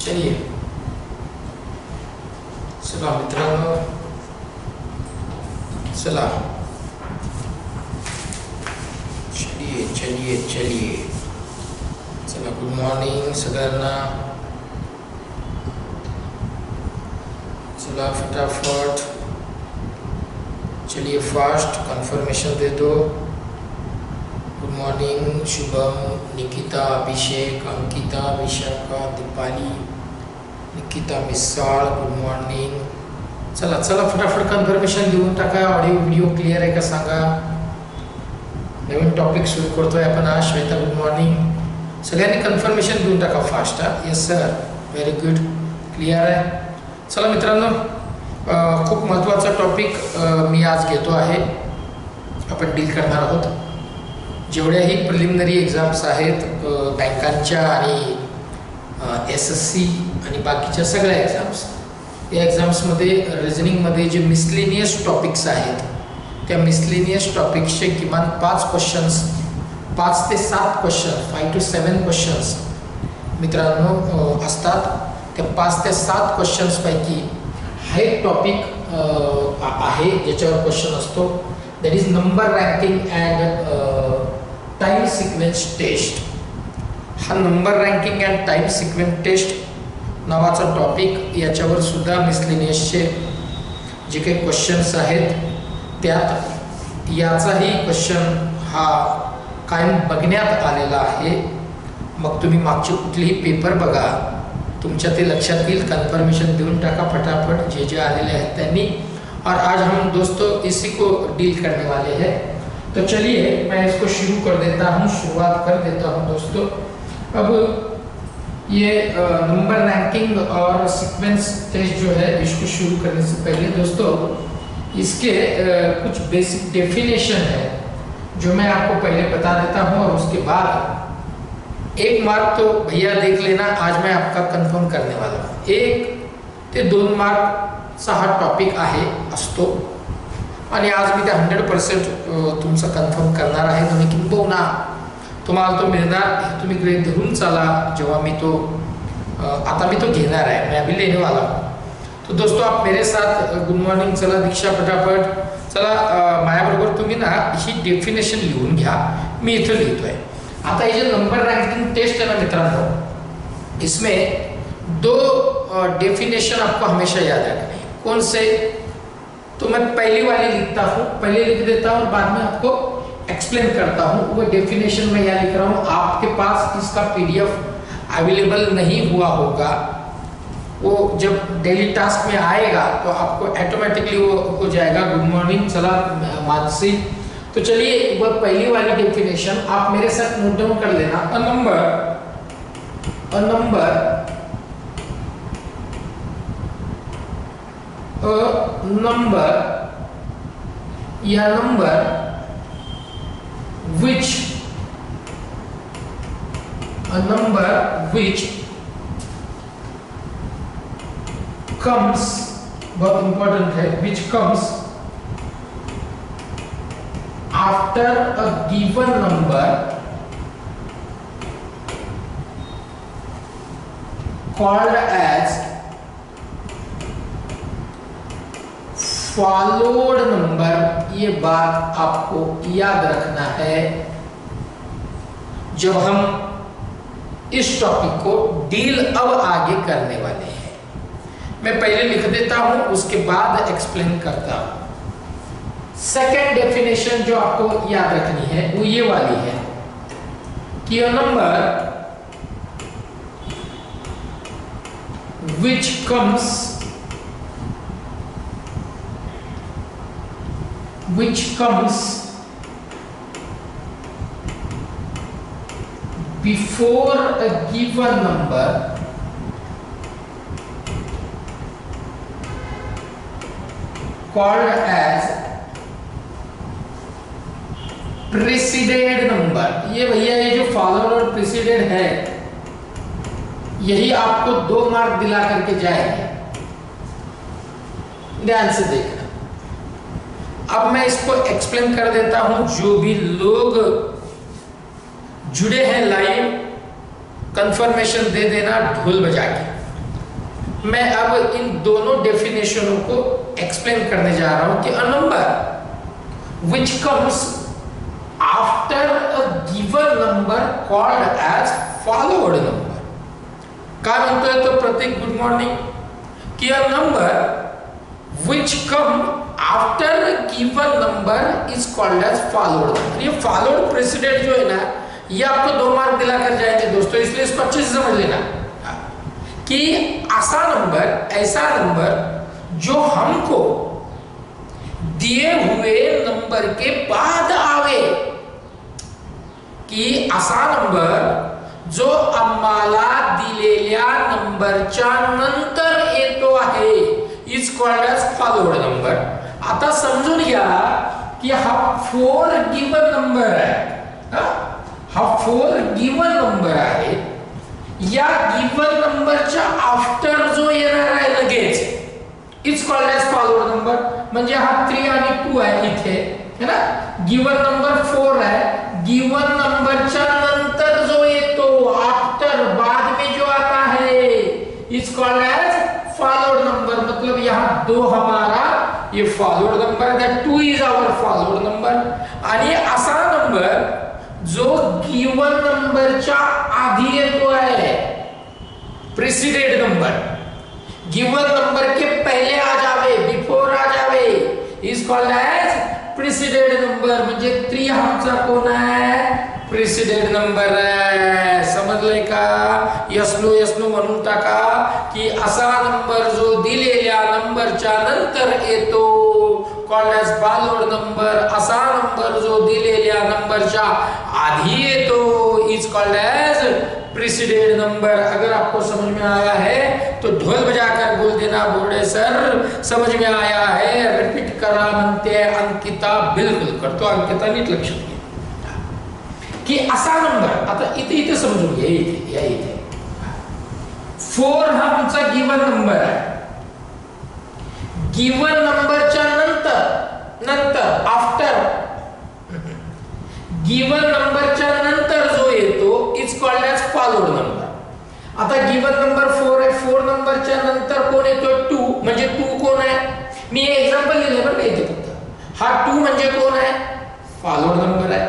चलिए चला मित्रांनो, चला चलिए चलिए चलिए चला. गुड मॉर्निंग सगळ्यांना. चला फटाफट, चलिए फास्ट कंफर्मेशन दे दो. गुड मॉर्निंग शुभम, निकिता, अभिषेक, अंकिता, विशाखा, दीपाली, निकिता मिसाळ, गुड मॉर्निंग. चला चला फटाफट कन्फर्मेशन लिहून टाका. ऑडिओ व्हिडिओ क्लिअर आहे का सांगा. नवीन टॉपिक सुरू करतोय आपण आज. Shweta good morning. सगळ्यांनी कन्फर्मेशन देऊन टाका fast. Yes sir, very good, clear आहे. चला मित्रांनो, खूप महत्त्वाचा टॉपिक मी आज घेतो आहे. आपण डील करणार आहोत जेवढ्याही प्रिलिमिनरी एक्झाम्स आहेत बँकांच्या आणि SSC आणि बाकीच्या सगळ्या एक्झाम्स. या एक्झाम्समध्ये रिजनिंगमध्ये जे मिसलेनियस टॉपिक्स आहेत त्या मिसलेनियस टॉपिक्सचे किमान 5 क्वेश्चन्स, 5 ते 7 क्वेश्चन, 5 to 7 क्वेश्चन्स मित्रांनो असतात. त्या 5 ते 7 क्वेश्चन्सपैकी हा एक टॉपिक आहे ज्याच्यावर क्वेश्चन असतो. That is number ranking and time sequence test. हा number ranking and time sequence test नावाचा टॉपिक, याच्यावर सुद्धा मिसलेनियसचे जे काही क्वेश्चन्स आहेत त्यात याचाही क्वेश्चन हा कायम बघण्यात आलेला आहे. मग तुम्ही मागचे कुठलेही पेपर बघा, तुमच्या ते लक्षात येईल. कन्फर्मेशन देऊन टाका फटाफट जे जे आलेले आहेत त्यांनी. और आज हम दोस्तों इसी को डील करने वाले हैं. तो चलिए मैं इसको शुरू कर देता हूँ, शुरुआत कर देता हूँ दोस्तों. अब ये नंबर रैंकिंग और सीक्वेंस टेस्ट जो है इसको शुरू करने से पहले दोस्तों इसके कुछ बेसिक डेफिनेशन है जो मैं आपको पहले बता देता हूँ और उसके बाद 1 मार्क तो भैया देख लेना, आज मैं आपका कंफर्म करने वाला हूँ. 1 ते 2 मार्कचा हा टॉपिक आहे असतो आणि आज मी ते 100% तुमचं कन्फर्म करणार आहे. तुम्ही किंबहुना तुम्हाला तो मिळणार, तुम्ही गृहीत धरून चाला. जेव्हा मी तो आता मी तो घेणार आहे, मैं अभी लेने वाला हूँ. तो दोस्तों आप मेरे साथ गुड मॉर्निंग. चला दीक्षा फटाफट, चला माझ्याबरोबर तुम्ही ना ही डेफिनेशन लिहून घ्या. मी इथं लिहितोय. आता ये जो नंबर रैंकिंग टेस्ट है ना मित्रांनो, इसमें 2 डेफिनेशन आपको हमेशा याद रखनी है. कौन से? तो मैं पहली वाली लिखता हूँ, पहले लिख देता हूँ और बाद में आपको एक्सप्लेन करता हूँ. वो डेफिनेशन मैं यहाँ लिख रहा हूँ. आपके पास इसका PDF अवेलेबल नहीं हुआ होगा, वो जब डेली टास्क में आएगा तो आपको ऑटोमेटिकली वो हो जाएगा. Good morning. चला मानसी. तो चलिए वो पहली वाली डेफिनेशन आप मेरे साथ नोट डाउन कर लेना. अ number या number which comes, बहुत इंपॉर्टेंट है, which comes after a given number called as followed number. ये बात आपको याद रखना है जब हम इस टॉपिक को डील अब आगे करने वाले हैं. मैं पहले लिख देता हूं, उसके बाद एक्सप्लेन करता हूं. सेकेंड डेफिनेशन जो आपको याद रखनी है वो ये वाली है कि a number which comes before a given number called as preceded number. ये भैया ये जो फॉलोड और प्रीसीडेड है यही आपको 2 मार्क दिला करके जाएंगे. ध्यान से देखना. अब मैं इसको एक्सप्लेन कर देता हूं. जो भी लोग जुड़े हैं लाइव, कंफर्मेशन दे देना ढोल बजा के. मैं अब इन दोनों डेफिनेशनों को एक्सप्लेन करने जा रहा हूं कि a number which comes after a given number called as followed number. काय म्हणतोय तो प्रतीक? Good morning. कि a number which come after a given number is called as followed number. ये फॉलोवर्ड प्रेसिडेंट जो है ना, ये आपको 2 मार्क दिला कर जाएंगे दोस्तों, इसलिए इसको अच्छे से समझ लेना कि ऐसा नंबर जो हमको दिए हुए नंबर के बाद आवे, की असा नंबर जो आम्हाला दिलेल्या नंबरच्या नंतर येतो आहे is called as followed number. आता समजून घ्या की हा 4 गिवन नंबर आहे. हा 4 गिवन नंबर आहे. या गिवन नंबरच्या आफ्टर जो येणार आहे लगेच is called as followed number. म्हणजे हा 3 आणि 2 आहे इथे, है ना. गिवन नंबर 4 आहे. गिवन नंबरच्या नंतर जो येतो आफ्टर, बाद में जो आता है is called as followed number. मतलब यहाँ 2 हमारा ये फॉलोवर्ड नंबर है, that 2 is our followed number. आणि असा नंबर जो गिवन नंबरच्या आधी येतो आहे, प्रेसिडेंट नंबर, गिवन नंबर के पहले आ जावे, बिफोर आ जावे, is called as president number. म्हणजे 3 आमचा कोण आहे? प्रेसिडेंट नंबर आहे. समजलंय का? यसनो यसनो म्हणून टाका की असा नंबर जो दिलेल्या नंबरच्या नंतर येतो कॉल्ड एज फॉलोवर्ड नंबर. असा नंबर जो दिलेल्या नंबरच्या आधी येतो is called as president number. अगर आपको समझ में आया है तो ढोल बजाकर बोल देना, बोर्डे सर समझ में आया है. रिपीट करा म्हणते अंकिता. बिलकुल करतो अंकिता, नीट लक्ष द्या की असा नंबर, आता इथे समजून घ्या. इथे 4 हा आमचा गिवन नंबर आहे. गिवन नंबरच्या नंतर आफ्टर, गिवन नंबरच्या नंतर जो येतो is called as followed number. आता गिवन नंबर 4 आहे. 4 नंबरच्या नंतर कोण येतो? 2. म्हणजे 2 कोण आहे? मी एक्झाम्पल लिहिले बरं का इथे फक्त. हा 2 म्हणजे कोण आहे? फॉलोवर्ड नंबर आहे.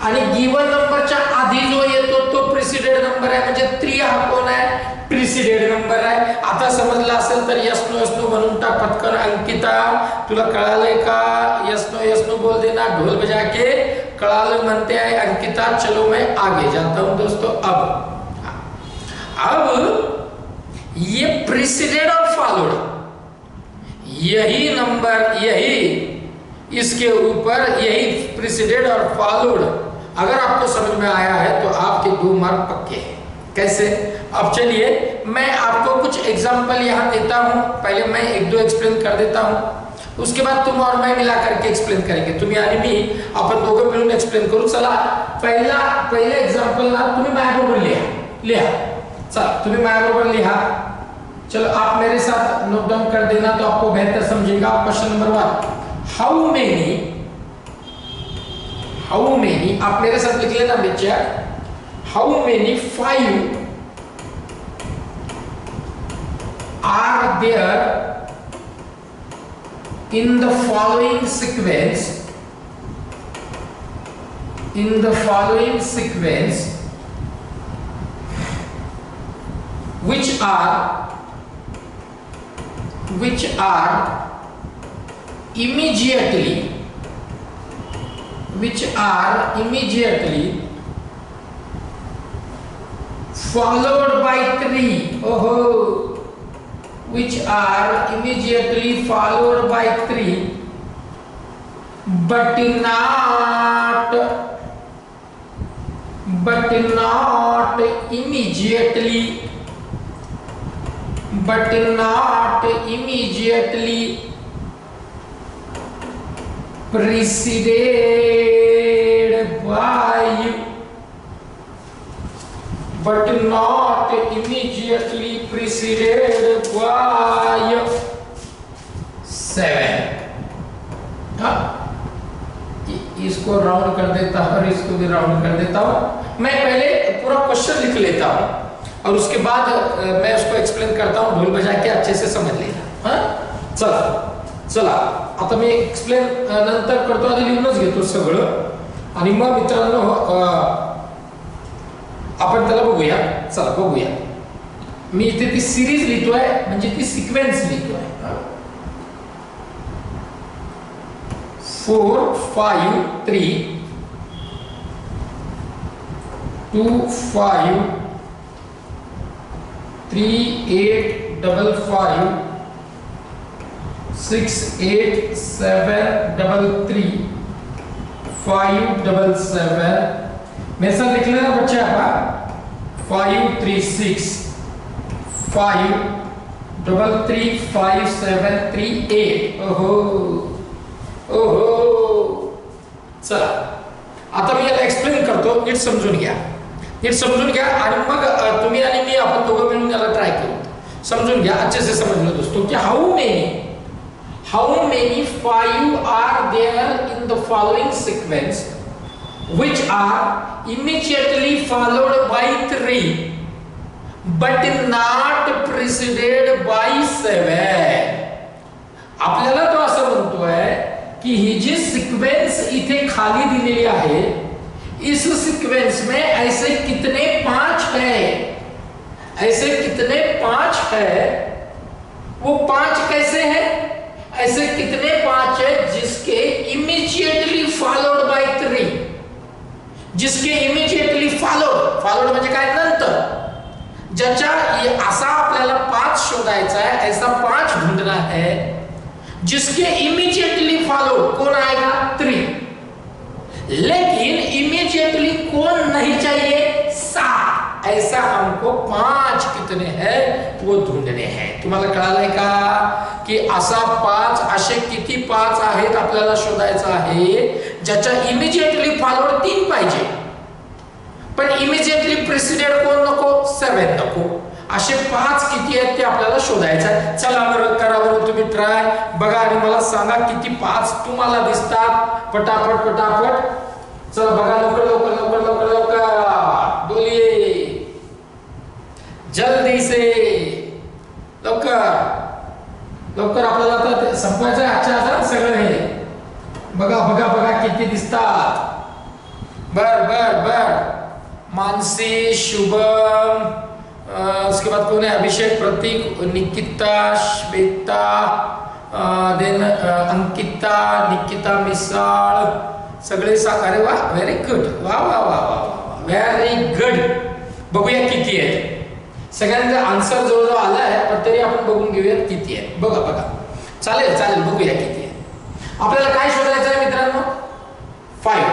आणि गिवन नंबरच्या आधी जो येतो तो प्रेसिडेंट नंबर आहे. म्हणजे 3 हा कोण आहे? प्रेसिडेंट नंबर आहे. आता समजलं असेल तर यसनो यसनो म्हणून टाक पटकन. अंकिता तुला कळालंय का? यसनो यसनो बोल देना, ढोल बजा के. कळालं म्हणते आहे अंकिता. चलो मैं आगे जाता हूं दोस्तों. अब ये प्रेसिडेंट और फॉलोवर्ड, यही नंबर, यही इसके ऊपर, यही प्रेसिडेंट और फॉलोवर्ड अगर आपको समझ में आया है तो आपके 2 मार्क पक्के हैं. कैसे? अब चलिए मैं आपको कुछ एग्जांपल यहाँ देता हूँ. पहले मैं 1-2 एक्सप्लेन कर देता हूँ, उसके बाद तुम और मैं मिला करके एक्सप्लेन करेंगे. तुम्ही आणि मी आपण दोघं मिळून एक्सप्लेन करू. चला पहिले एग्जांपल ना तुम्ही माझ्याबरोबर लिहा. चला तुम्ही माझ्याबरोबर लिहा. चलो आप मेरे साथ नोट डाउन कर देना तो आपको बेहतर समझेगा. क्वेश्चन नंबर 1, हाउ मेनी, आप मेरे साथ लिख लेना बच्चा. How many 5 are there in the following sequence, which are immediately followed by 3. Which are immediately followed by 3 but not immediately preceded by but not immediately preceded by 7. इसको round कर देता हूं और इसको भी राउंड कर देता हूं. मैं पहले पूरा क्वेश्चन लिख लेता हूं. और उसके बाद मैं उसको एक्सप्लेन करता हूँ, ढोल बजा के अच्छे से समझ लेना। हाँ चला चला आता मी एक्सप्लेन नंतर करतो, आधी लिहूनच घेतो सगळं आणि मग मित्रांनो आपण त्याला बघूया। चला बघूया, मी इथे ती सिरीज लिहितोय म्हणजे ती सिक्वेन्स लिहितोय। 4 5 3 2 5 3 8 5 5 6 8 7 3 5 7 7 मेरे साथ लिख लेना बच्चे आप, 5 3 6 5 3 5 7 3 8। ओहो ओहो चला आता मी याला एक्सप्लेन करतो, नीट समजून घ्या, नीट समजून घ्या आणि मग तुम्ही आणि मी आपण दोघं मिळून याला ट्राय करू। समजून घ्या, अच्छे से समझ लो दोस्तों कि how many 5 are there in the following sequence which are immediately followed by 3 but not preceded by 7। आपल्याला तो असं म्हणतोय कि ही जी सीक्वेंस इथे खाली दिलेली आहे, इस सीक्वेंस में ऐसे कितने 5 है, ऐसे कितने 5 है, वो 5 कैसे है, ऐसे कितने 5 है जिसके इमीडिएटली फॉलोड बाय 3, जिसके इमीडिएटली फॉलोड म्हणजे काय नंतर, ज्याच्या असा आपल्याला 5 शोधायचा है, ऐसा 5 ढूंढना है जिसके इमीडिएटली फॉलोड कौन आएगा 3, लेकिन इमीडिएटली कौन नहीं चाहिए 7, ऐसा हमको 5 कितने हैं वो ढूंढने हैं। तुम्हाला कळालंय का की असा 5 असे किती 5 आहेत आपल्याला शोधायचा आहे ज्याच्या इमीडिएटली फॉलोड 3 पाहिजे पण इमीडिएटली प्रेसिडेंट कोण नको, 7 नको, असे 5 किती आहेत ते आपल्याला शोधायचं आहे। चला बरं करा बरं तुम्ही ट्राय बघा आणि मला सांगा किती 5 तुम्हाला दिसतात, पटापट पटापट चला बघा, लवकर लवकर लवकर लवकर लवकर बोलिए जल्दी से, लवकर लवकर आपल्याला आता संपवायचं आहे आजच्या आज सगळं हे। बघा बघा बघा किती दिसतात, बर बर बर मानसी, शुभम, उसके बाद कौन है, अभिषेक, प्रतीक, निकिता, श्वेता, देन अंकिता, निकिता मिसाळ, सगळे अरे वा व्हेरी गुड, वा वा वा वा व्हेरी गुड। बघूया किती आहे, सगळ्यांचा आन्सर जवळजवळ आला आहे पण तरी आपण बघून घेऊया किती आहे। बघा बघा चालेल चालेल बघूया किती आहे। आपल्याला काय शोधायचं आहे मित्रांनो, 5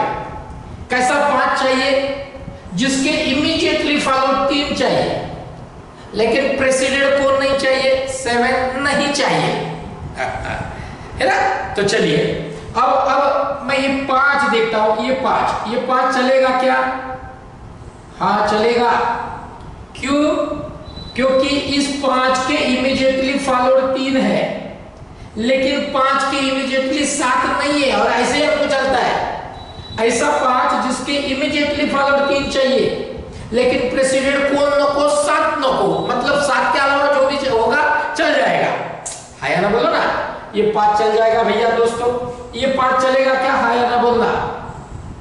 कैसा 5 चाहिए जिसके इमीडिएटली फॉलो 3 चाहिए लेकिन प्रेसिडेंट कौन नहीं चाहिए, 7 नहीं चाहिए, है ना। तो चलिए अब मैं ये 5 देखता हूं, ये 5 चलेगा क्या, हाँ चलेगा, क्यों, क्योंकि इस 5 के इमीडिएटली फॉलोड 3 है लेकिन 5 के इमीडिएटली 7 नहीं है, और ऐसे हमको चलता है, ऐसा 5 जिसके इमीडिएटली फॉलोड 3 चाहिए लेकिन प्रेसिडेंट कौन नको, 7 नको, मतलब 7 के अलावा जो भी होगा चल जाएगा, है या ना, बोलो ना, ये 5 चल जाएगा भैया दोस्तों, ये 5 चलेगा क्या, है या ना बोलना,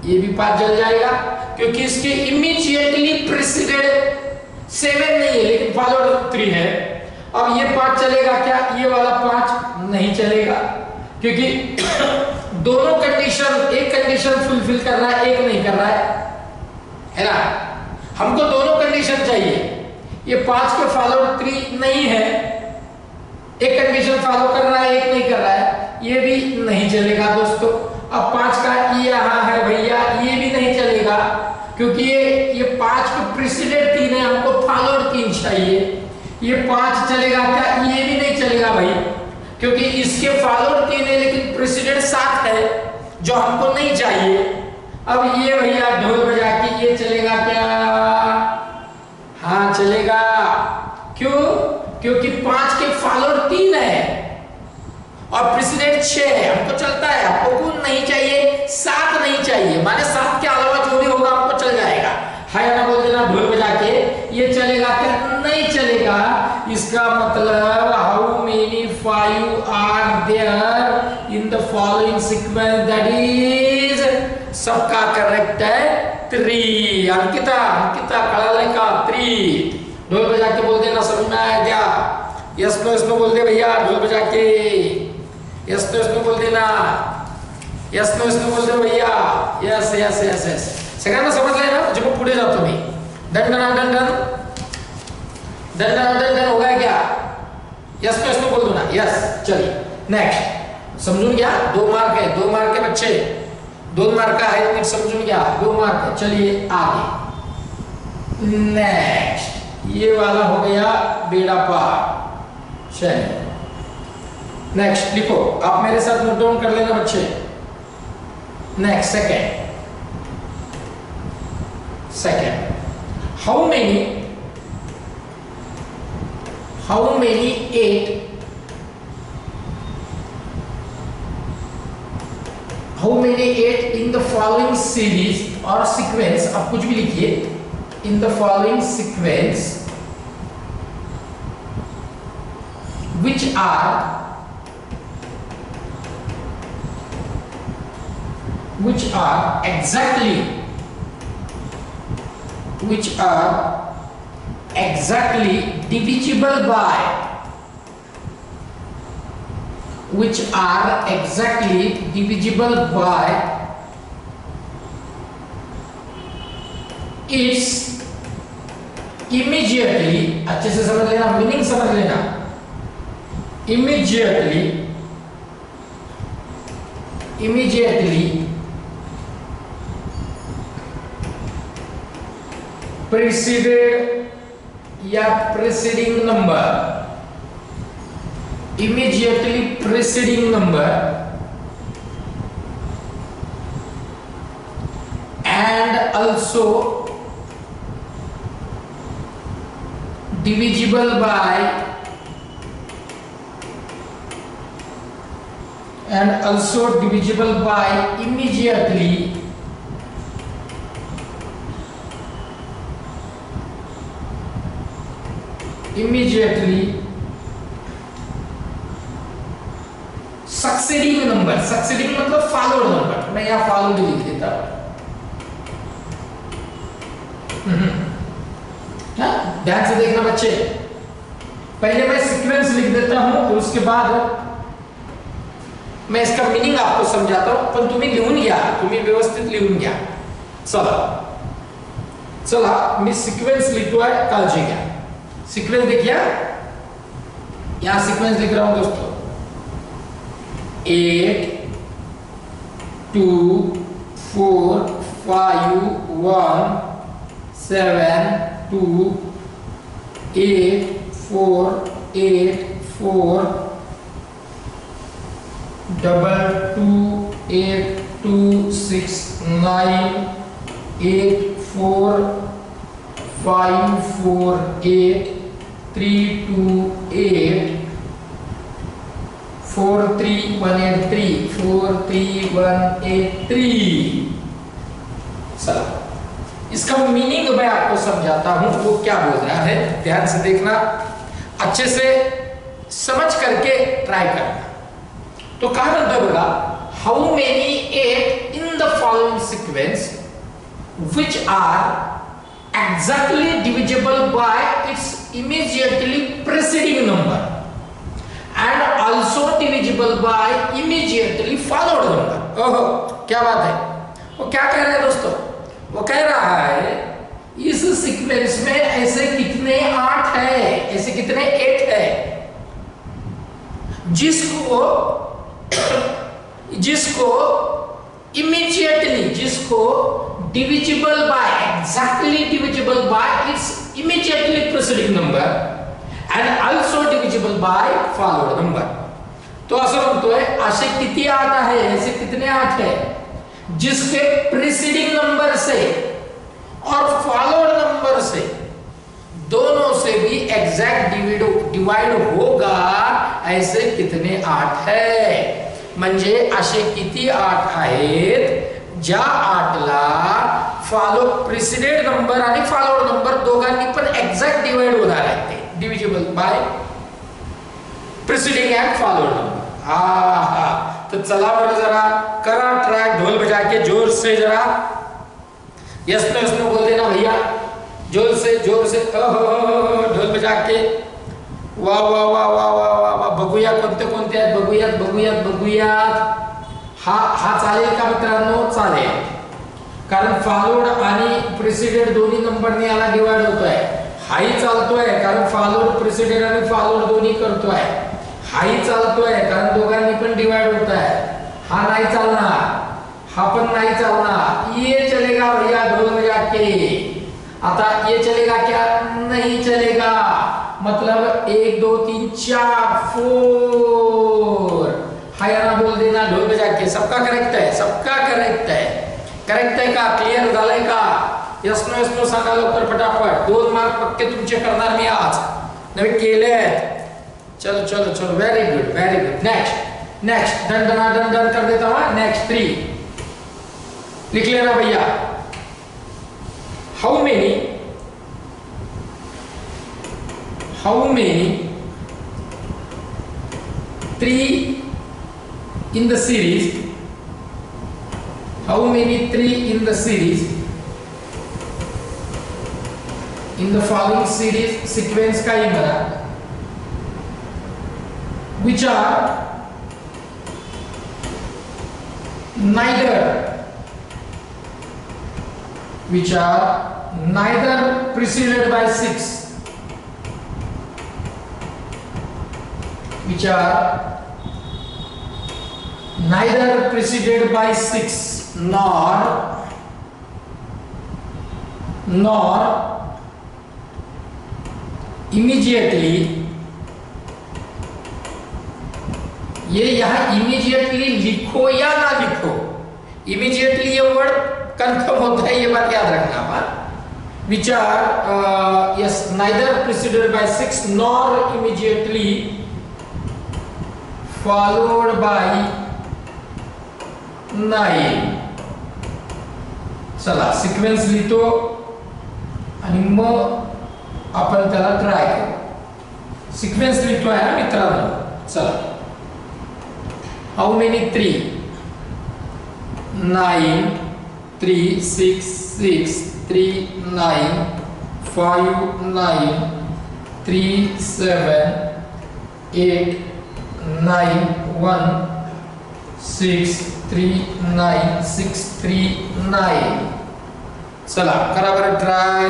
ये भी 5 चल जाएगा क्योंकि इसके इमीडिएटली प्रेसिडेंट 7 नहीं है लेकिन फॉलोड 3 है। अब ये 5 चलेगा क्या, ये वाला 5 नहीं चलेगा क्योंकि दोनों कंडीशन, एक कंडीशन फुलफिल कर रहा है, एक नहीं कर रहा है ना, हमको दोनों कंडीशन चाहिए। ये 5 के फॉलोड 3 नहीं है, एक कंडीशन फॉलो कर रहा है, एक नहीं कर रहा है, ये भी नहीं चलेगा दोस्तों। अब 5 का ये यहाँ है भैया, ये भी नहीं चलेगा क्योंकि ये 5 के प्रेसिडेंट 3 है, हमको फॉलोड 3 चाहिए, ये 5 चलेगा क्या, ये भी नहीं चलेगा भाई क्योंकि इसके फॉलोड 3 है लेकिन प्रेसिडेंट 7 है जो हमको नहीं चाहिए। अब ये भैया ढोल बजा के ये चलेगा क्या, हाँ चलेगा, क्यों, क्योंकि 5 के फॉलोड 3 है और प्रेसिडेंट 6 है, हमको चलता है, आपको कौन नहीं चाहिए, 7 नहीं चाहिए, माने 7 के अलावा जो भी होगा हमको चल जाएगा, है ना, बोल देना ढोल बजा के, ये चलेगा क्या, इसका मतलब how many 5 are there in the following sequence, that is सबका करेक्ट है 3। अंकिता कड़ाले का 3। ढोल बजा के बोल देना, समझ में आया क्या? यस नो बोल दे भैया, ढोल बजा के यस नो बोल देना, यस नो बोल दे भैया, यस यस यस यस। सगळ्यांना समजलंय ना? जब पुढे जातो मी, डन हो गया क्या? यस नो बोल दो ना, यस। चलिए नेक्स्ट, समझून घ्या, 2 मार्क है, 2 मार्क के बच्चे, 2 मार्क का है, समझून घ्या, 2 मार्क है। चलिए आगे नेक्स्ट, ये वाला हो गया बेड़ा पार। चलिए नेक्स्ट लिखो, आप मेरे साथ नोट डाउन कर लेना बच्चे। Next second, how many 8 in the following series और सीक्वेंस, आप कुछ भी लिखिए, इन the following sequence which are exactly divisible by its immediately, अच्छे से समझ लेना, मीनिंग समझ लेना, immediately preceded या preceding number, immediately preceding number and also divisible by immediately succeeding number, succeeding मतलब फॉलोड नंबर, मैं यहाँ फॉलोड लिख देता हूँ। ध्यान से देखना बच्चे, पहले मैं सीक्वेंस लिख देता हूँ, और उसके बाद मैं इसका मीनिंग आपको समझाता हूं, पण तुम्ही लिहून घ्या, तुम्ही व्यवस्थित लिहून घ्या। चला मी सिक्वेन्स लिखतोय, काळजी घ्या। सिक्वेन्स देखिए, यहां सिक्वेन्स लिख रहा हूं दोस्तों, 8 2 4 5 1 7 2 8 4 8 4 2 8 2 6 9 8 4 5 4 8 3 2 8 4 3 1 8 3 4 3 1 8 3। चलो इसका मीनिंग मैं आपको समझाता हूं, वो क्या बोल रहा है, ध्यान से देखना, अच्छे से समझ करके ट्राई करना। तो कहा म्हणतोय बघा, how many 8 in the following sequence which are exactly divisible by its immediately preceding number and also divisible by immediately followed number। ओहो क्या बात है, वो क्या कह रहा है दोस्तों? वो कह रहा है इस सीक्वेंस में ऐसे कितने 8 है, ऐसे कितने 8 है जिसको immediately, जिसको divisible by, exactly divisible by its immediately preceding number and also divisible by followed number। तो असं म्हणतोय असे किती 8 आहे, ऐसे कितने 8 है जिसके प्रीसीडिंग नंबर से और फॉलोड नंबर से दोनों से भी एग्जैक्ट डिवाइड होगा, ऐसे कितने 8 है, म्हणजे असे किती 8 आहेत ज्या 8ला प्रीसिडेड नंबर आणि फॉलोड नंबर दोघांनी पण एक्झॅक्ट डिवाइड होणार आहे, ते divisible by preceding and followed number. हाँ, तो चला बरं जरा करा ट्राय, ढोल बजा के जोर से जरा यस नो बोल देना भैया, जोर से ढोल बजा के। वाह वाह वाह वाह वाह वाह वाह। बघूया कोणते कोणते आहेत, बघूयात। हा चालेल का मित्रांनो? चालेल, कारण फॉलोड आणि प्रिसिडेड दोन्ही नंबरने याला डिवाइड होतोय। हाही चालतोय कारण फॉलोड प्रिसिडेड आणि फॉलोड दोन्ही करतोय। हाही चालतोय कारण दोघांनी पण डिवाइड होत आहे। हा नाही चालणार, हा पण नाही चालणार। ये चलेगा भैया ढोल बजा के। आता ये चलेगा क्या? नहीं चलेगा। मतलब 1 2 3 4 4 हायाना बोल देना ढोल बजा के। सबका करेक्ट है, सबका करेक्ट है। करेक्ट आहे का? क्लिअर झालंय का? यस नो सांगा लवकर पटापट। 2 मार्क पक्के तुमचे करणार मी आज, नवे केले आहेत। चलो वेरी गुड। नेक्स्ट डन कर देता हूं। नेक्स्ट 3 लिख लेना भैया। How many 3 in the series? How many 3 in the series? In the following series sequence का ही बना, which are neither preceded by 6, which are neither preceded by 6 nor immediately। ये यहां इमीडिएटली लिखो या ना लिखो, इमीडिएटली ये वर्ड कंफर्म होता है, ये बात याद रखना आप। which are yes neither preceded by 6 nor immediately followed by 9। चला सिक्वेन्स लिहितो आणि मग आपण त्याला ट्राय करू। सिक्वेन्स लिहितोय ना मित्रांनो, चला। How many 3? 9 3 6 6 3 9 5 9 3 7 8 9 1 6 3 9 6 3 9। चला करा बरं ट्राय।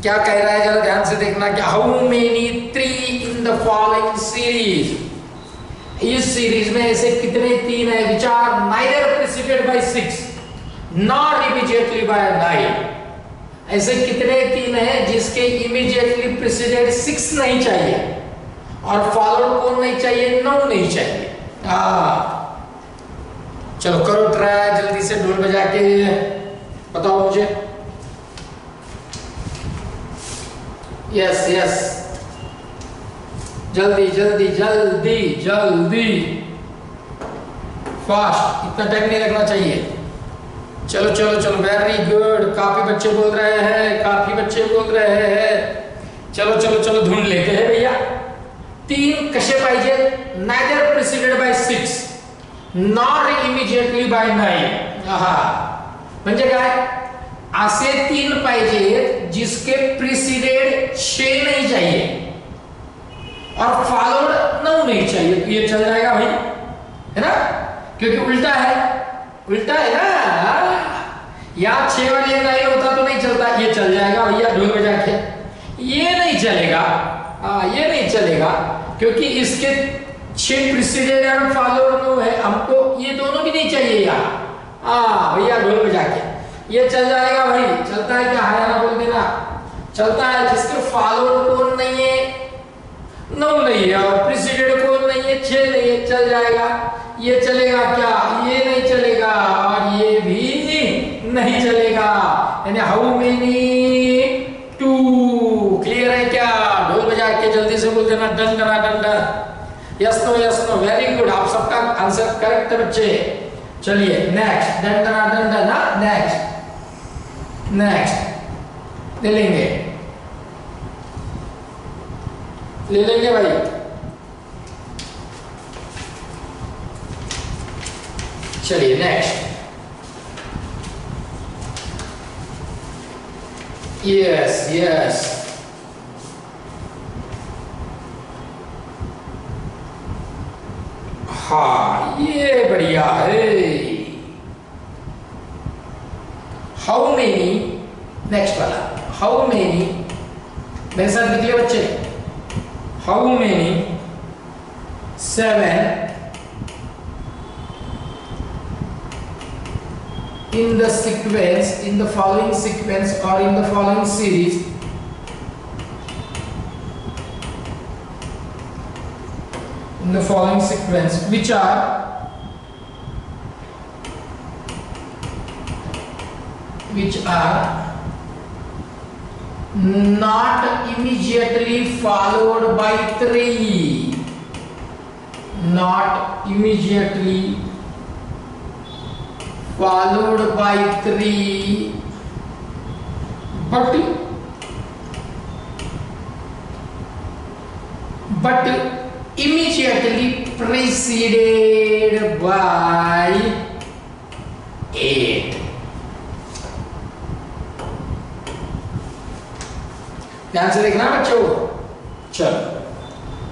क्या कह रहा है जरा ध्यान से देखना कि how many 3 in the following series. इस सीरीज में ऐसे कितने 3 है? which are neither preceded by 6 nor immediately by 9। ऐसे कितने 3 है जिसके immediately preceded 6 नहीं चाहिए और followed कौन नहीं चाहिए? 9 नहीं चाहिए। चलो करो ट्राई जल्दी से, ढोल बजा के बताओ मुझे। यस जल्दी फास्ट, इतना टाइम नहीं लगना चाहिए। चलो वेरी गुड। काफी बच्चे बोल रहे हैं, चलो ढूंढ लेते हैं भैया। 3 कसे पाहिजे? Neither preceded by 6 nor immediately by 9। म्हणजे काय? असे 3 पाहिजे जिसके प्रिसिडेड 6 नहीं चाहिए और फॉलोड 9 नहीं चाहिए। तो ये चल जाएगा भाई, है ना? क्योंकि उल्टा है ना। या 6 वाले नहीं होता तो नहीं चलता, ये चल जाएगा भैया ढोल बजा के। ये नहीं चलेगा क्योंकि इसके 6 प्रिसिडेड और फॉलोड 9 है, हमको ये दोनों भी नहीं चाहिए यार। भैया ढोल बजा के ये चल जाएगा भाई। चलता है क्या? हायाना बोल देना। चलता है जिसके फॉलोड कौन नहीं है? 9 नहीं है और प्रिसिडेड कौन नहीं है? 6 नहीं है, चल जाएगा। ये चलेगा क्या? ये नहीं चलेगा और ये भी नहीं चलेगा। यानी हाउ मेनी 2। क्लियर है क्या? ढोल बजा के जल्दी से बोल देना done. Yes know very good. आप सबका आंसर करेक्ट है बच्चे। चलिए नेक्स्ट डन। नेक्स्ट ले लेंगे भाई। चलिए नेक्स्ट। यस यस, हाँ ये बढ़िया है। हाउ मेनी, नेक्स्ट वाला, हाउ मेनी, मेरे साथ लिखिए बच्चे, how many 7 in the sequence, in the following sequence or in the following series in the following sequence which are not immediately followed by 3, not immediately followed by 3, but immediately preceded by 8। ध्यान से देखना बच्चों। चलो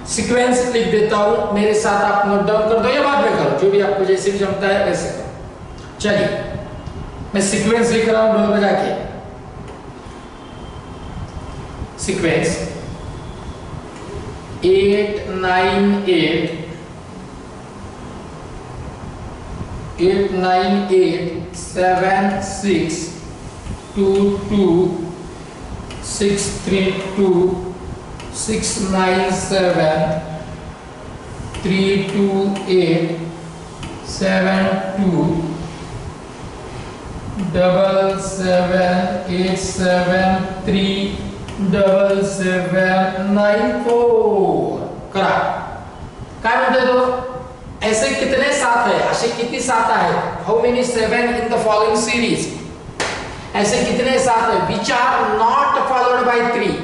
sequence लिख देता हूं, मेरे साथ आप नोट डाउन कर दो या बाद में करो, जो भी आपको जैसे भी जमता है वैसे करो। चलिए मैं सीक्वेंस लिख रहा हूं ढोल बजा के। सीक्वेंस 8 9 8 8 9 8 7 6 2 2 6 3 2 6 9 7 3 2 8 7 2 7 7 8 7 3 7 7 9 4। करा काय म्हणते तो, ऐसे कितने साथ है, असे किती साथ आहे, how many 7 in the following series, ऐसे कितने साथ है which are not followed by 3,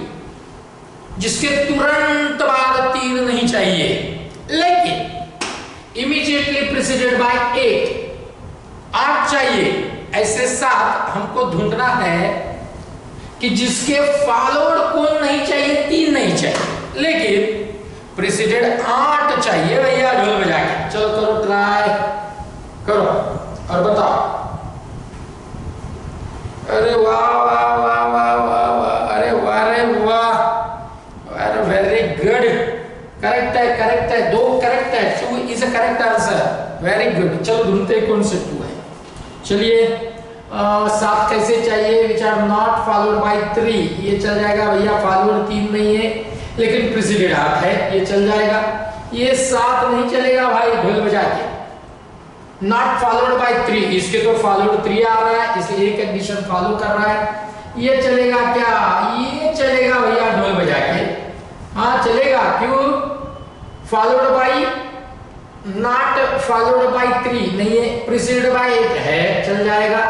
जिसके तुरंत बाद 3 नहीं चाहिए लेकिन इमीडिएटली प्रीसीडेड बाय 8 चाहिए। ऐसे साथ हमको ढूंढना है कि जिसके फॉलोड कौन नहीं चाहिए, 3 नहीं चाहिए लेकिन प्रीसीडेड 8 चाहिए भैया ढोल बजा के। चलो करो ट्राई करो और बताओ। अरे वाह वाह वाह वाह वाह वाह, अरे वाह रे वाह, अरे वेरी गुड, करेक्ट है 2 करेक्ट है, 2 is a correct answer, very good. चलो ढूंढते कौन से 2 है। चलिए 7 कैसे चाहिए, which are not followed by 3, ये चल जाएगा भैया, फॉलोड 3 नहीं है लेकिन प्रीसीडेड 8 है, ये चल जाएगा। ये 7 नहीं चलेगा भाई ढोल बजा के, नॉट फॉलोड बाय 3, इसके तो फॉलोड 3 आ रहा है इसलिए एक कंडीशन फॉलो कर रहा है। ये चलेगा क्या, ये चलेगा भैया ढोल बजा के, हाँ चलेगा, क्यों, followed by not followed by 3 नहीं है, प्रीसीडेड बाय 8 है, चल जाएगा।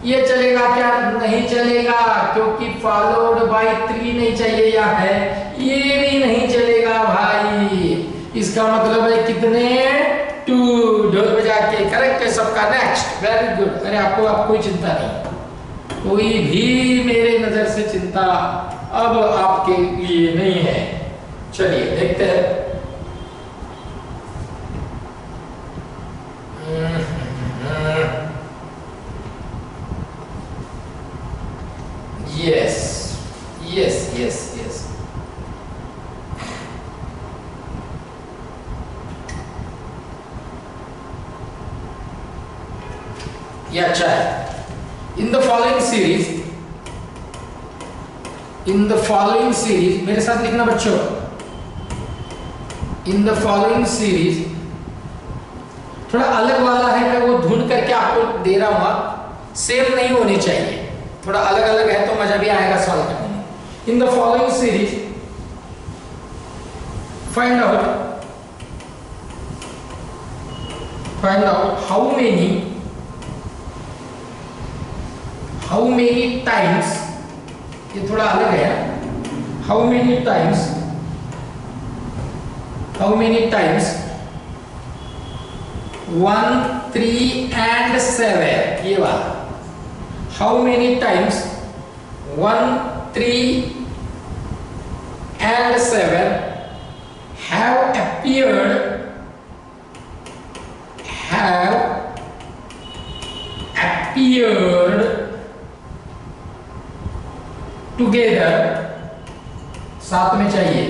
ये चलेगा क्या, नहीं चलेगा क्योंकि फॉलोड बाय 3 नहीं चाहिए या है, ये भी नहीं चलेगा भाई। इसका मतलब है कितने, 2, ढोल बजा के करेक्ट है सबका। Next, very good. अरे आपको अब कोई चिंता नहीं, कोई भी मेरे नजर से चिंता अब आपके लिए नहीं है। चलिए देखते हैं। Yes, yes, yes, yes. ये अच्छा है। In the following series, मेरे साथ लिखना बच्चों। In the following series, थोड़ा अलग वाला है, मैं वो ढूंढ करके आपको दे रहा हूँ, सेम नहीं होने चाहिए, थोड़ा अलग अलग है तो मजा भी आएगा सॉल्व करने में। इन the following series find out how many times, ये थोड़ा अलग है, हाउ मेनी टाइम्स 1 3 and 7, ये वाला. How many times 1 3 and 7 have appeared together, साथ में चाहिए,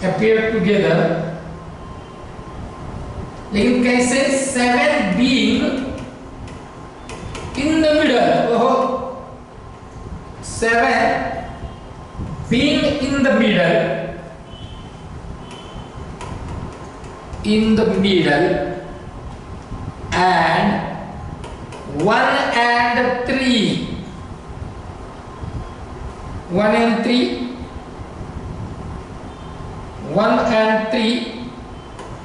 appear together, लेकिन कैसे? 7 being in the middle. ओहो, 7 being in the middle, and 1 and 3, 1 and 3, 1 and 3,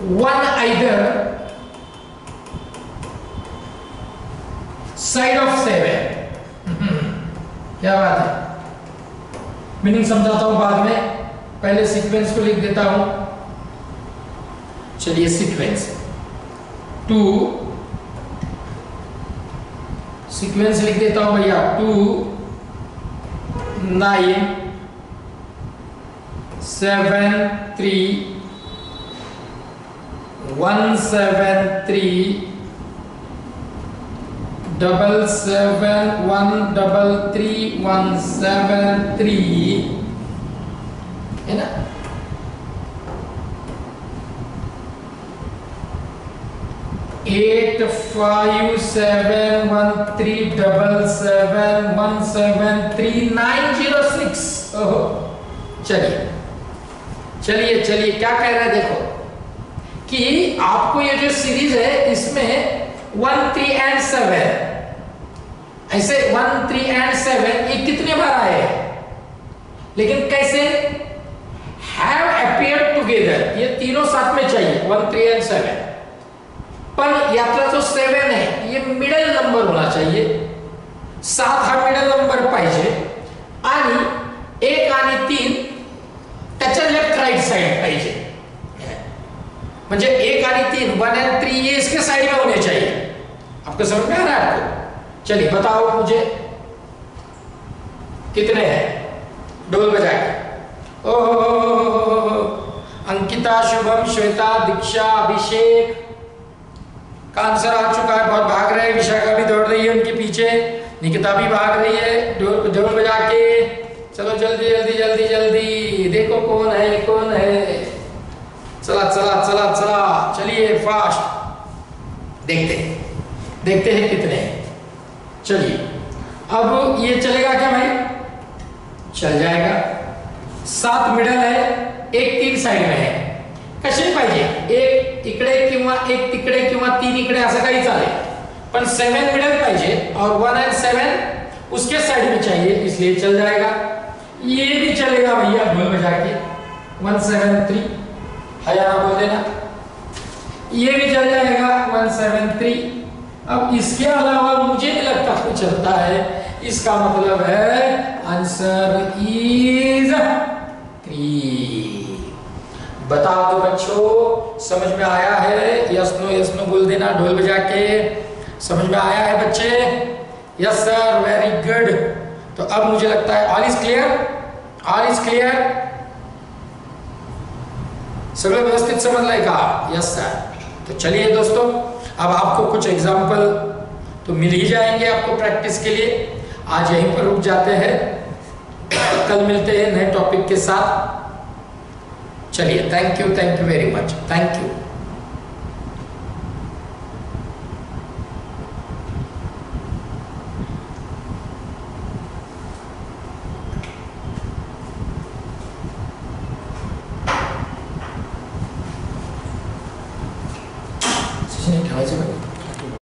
1 either side of 7. क्या बात है? मीनिंग समझाता हूं बाद में, पहले सीक्वेंस को लिख देता हूं. चलिए सीक्वेंस 2, सीक्वेंस लिख देता हूं भैया. 2 9 7 3 1 7 3 7 7 1 3 1 7 3, है ना? 8 5 7 1 3 7 7 1 7 3 9 0 6. ओहो, चलिए चलिए चलिए, क्या कह रहे हैं देखो कि आपको ये जो सीरीज है इसमें 1 3 and 7, ऐसे 1 3 and 7 ये कितने बार आए, लेकिन कैसे? हैव अपीयर्ड टुगेदर, ये तीनों साथ में चाहिए, 1 3 and 7. पण यातला जो 7 आहे ये मिडल नंबर होना चाहिए, 7 हा मिडल नंबर पाहिजे, आणि 1 आणि 3 त्याच्या लेफ्ट राइट साइड पाहिजे. म्हणजे 1 आणि 3 1 and 3 ये इसके साइड में होने चाहिए. आपको समझ में आ रहा है आपको? चलिए बताओ मुझे कितने हैं, ढोल बजा के. ओहो, अंकिता, शुभम, श्वेता, दीक्षा, अभिषेक का आंसर आ चुका है. बहुत भाग रहे हैं. विशाखा भी दौड़ रही है उनके पीछे, निकिता भी भाग रही है ढोल बजा के. चलो जल्दी जल्दी जल्दी जल्दी, देखो कौन है कौन है. चला चला चला चला, चलिए फास्ट, देखते हैं कितने हैं. चलिए अब ये चलेगा क्या भाई? चल जाएगा. 7 मिडल है, 1 3 साइड में है. कसे पाहिजे? 1 इकडे किंवा 1 तिकडे किंवा 3 इकडे असं काही चालेल, पण 7 मिडल पाहिजे और 1 and 7 उसके साइड में चाहिए, इसलिए चल जाएगा. ये भी चलेगा भैया, ढोल बजा के 1 7 3, हया बोल देना. ये भी चल जाएगा 1 7 3. अब इसके अलावा मुझे नहीं लगता कुछ चलता है. इसका मतलब है आंसर इज 3. बता दो बच्चों, समझ में आया है? यस नो बोल देना ढोल बजा के. समझ में आया है बच्चे? Yes sir, very good. तो अब मुझे लगता है ऑल इज क्लियर. सगळं व्यवस्थित समजलंय का? Yes sir. तो चलिए दोस्तों, अब आपको कुछ एग्जाम्पल तो मिल ही जाएंगे आपको प्रैक्टिस के लिए. आज यहीं पर रुक जाते हैं, कल मिलते हैं नए टॉपिक के साथ. चलिए, thank you very much, thank you.